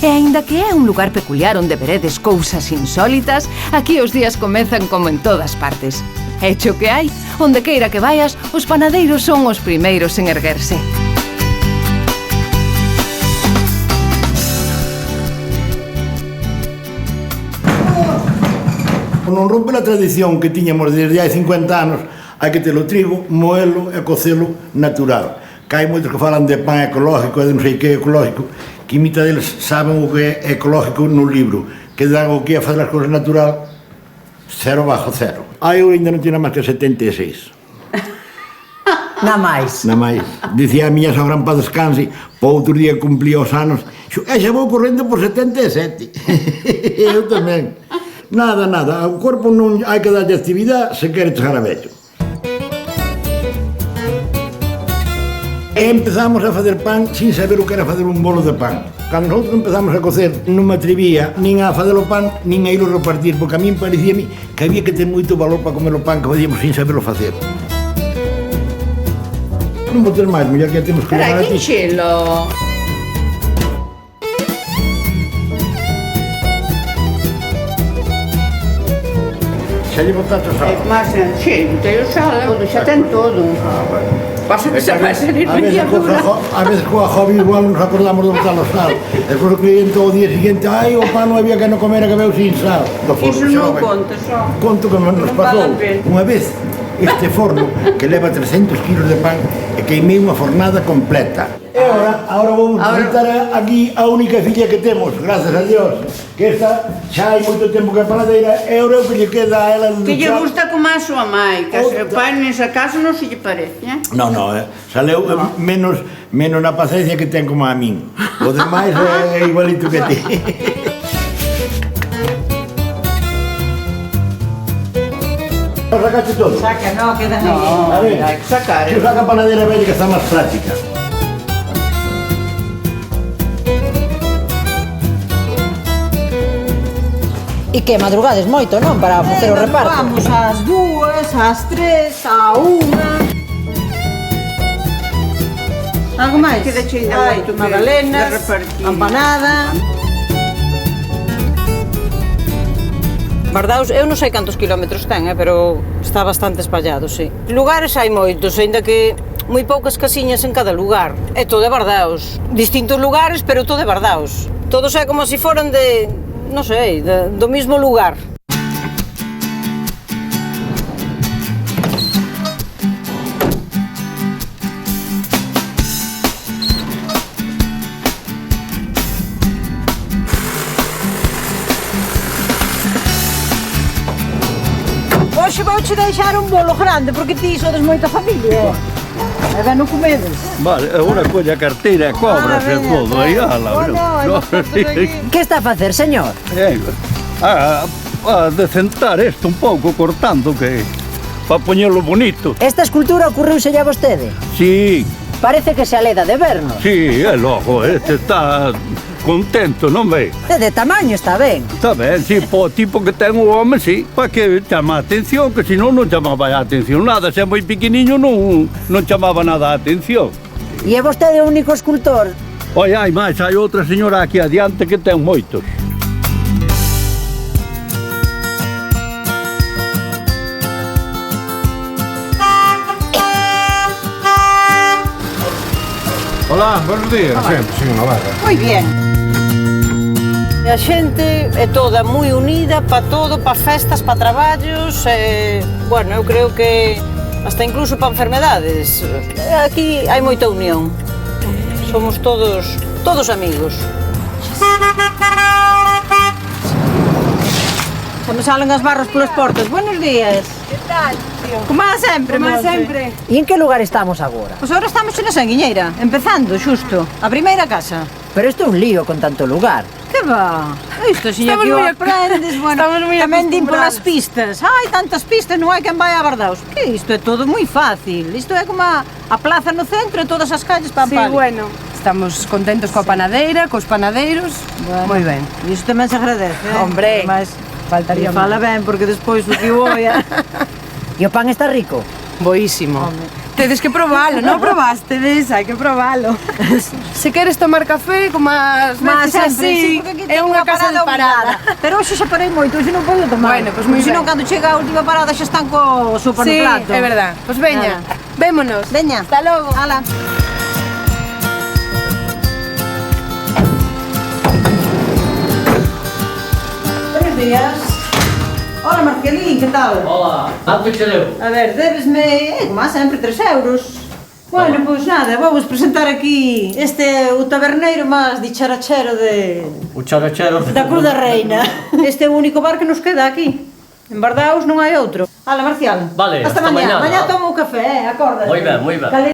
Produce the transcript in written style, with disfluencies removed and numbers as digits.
E aínda que é un lugar peculiar onde veredes cousas insólitas, aquí os días comezan como en todas partes. Hecho que hai, onde queira que vayas, os panadeiros son os primeiros en erguerse. Non rompe a tradición que tiñamos desde hai 50 anos, hai que ter o trigo, moelo e cocelo natural. Que hai moitos que falan de pan ecológico e de non sei que ecológico, que imita deles saben o que é ecológico no libro, que dan o que é fazer as cousas natural 0 bajo 0. Eu ainda non tinha máis que 76. Na máis. Na máis. Dicía a miña sogra en paz descanse, po outro día cumplía os anos, e xa vou correndo por 77. Eu tamén. Nada, nada. O corpo non hai que darlle actividade se quere chegar a vello. E empezamos a fazer pan sin saber o que era fazer un bolo de pan. Cando nosotros empezamos a cocer, non me atrevía nin a fazer o pan, nin a ir a repartir, porque a mí parecíame que había que ter moito valor para comer o pan que facíamos sin saberlo facer. Non vou ter máis, mellor que temos que levar aquí. Pero hai que enchelo. Xa lle botaste sal. É máis enchelo, ten o sal, xa ten todo. Pasa que se vai salir media dura. A veces coa hobby igual nos acordamos de botar o sal. Despois o cliente ao día siguiente, o pan non había que non comer, que veu sin sal. Iso non conta, só. Conto que nos pasou unha vez este forno que leva 300 kilos de pan e queimei unha fornada completa. E agora vamos visitar aquí a única filla que temos, gracias a Dios, que esta xa hai moito tempo que é panadeira e ahora o que lle queda a ela... Que lle gusta como a súa mai, que o pai nesa casa non se lle parece, Non, saleu menos na paciencia que ten como a min. O demais é igualito que ti. Sacaste todo? Saca, no, queda aí. A ver, hai que sacar. que saca a panadeira bella que está máis práctica. E que madrugades moito, non? Para facer o reparto. Vamos ás 2, ás 3, á 1. Algo máis? Queda cheio de Ai, moito que magdalenas, de repartir. empanada. Bardaus, eu non sei cantos kilómetros ten, pero está bastante espallado, sí. Lugares hai moitos, aínda que moi poucas casiñas en cada lugar. É todo de Bardaus. Distintos lugares, pero todo de Bardaus. Todos é como se foran de, non sei, do mismo lugar. Hoxe vouche deixar un bolo grande, porque ti sodes moita familia. E ben non comedes. Vale, agora colle a carteira e cobras e todo, aí ala. Que está a facer, señor? A decentar isto un pouco, cortando, que para poñelo bonito. Esta escultura ocurriuselle a vostede? Sí, Parece que se aleda de vernos. sí, é logo, este está contento, non ve? De tamaño está ben. Está ben, sí, po tipo que ten o home, sí, para que chama a atención, que senón non chamaba a atención nada, se é moi pequeniño non chamaba nada a atención. E é vostede o único escultor? Oi, hai máis, hai outra señora aquí adiante que ten moitos. Hola, buenos días. Sempre, señor Navarra. Moi bien. A xente é toda moi unida para todo, para festas, para traballos, bueno, eu creo que hasta incluso para enfermedades. Aquí hai moita unión. Somos todos amigos. Se me salen as barras polas portas. Buenos días. Que tal, tío? Como a sempre, Como monte. sempre. E en que lugar estamos agora? Pois agora estamos na Sanguiñeira, empezando, xusto, a primeira casa. Pero isto é un lío con tanto lugar. Que va? Isto, señor, Estamos que o moi aprendes, bueno, estamos moi tamén din polas acostumbrados. pistas. Ai, tantas pistas, non hai quen vai a Bardaus. Que isto é todo moi fácil. Isto é como a plaza no centro e todas as calles para Sí, bueno, estamos contentos coa panadeira, cos panadeiros. Moi ben. Isto tamén se agradece, Hombre, Mas, faltaría fala ben, porque despois o que voy a... E o pan está rico? Boísimo. Tedes que probalo, non probastedes, hai que probalo. Se queres tomar café, como as veces así, é unha casa de parada. Pero hoxe xa parei moito, hoxe non podo tomar. Bueno, pois moi Se ben. non, cando chega a última parada xa están co sopa Sí, no plato. é verdad. Pois veña, vémonos. Veña. Hasta logo. Ala. Buenos días. Hola, Marcelín, que tal? Hola, tanto che deu? A ver, debesme, como a sempre, 3 euros. Bueno, pois nada, vamos presentar aquí o taberneiro máis dicharachero O charachero. da Cruz da Reina. Este é o único bar que nos queda aquí. En Bardaos non hai outro. Ala, Marcial. Vale, hasta hasta mañá. mañá. Mañá tomo o café, acórdate. Moi ben, moi ben.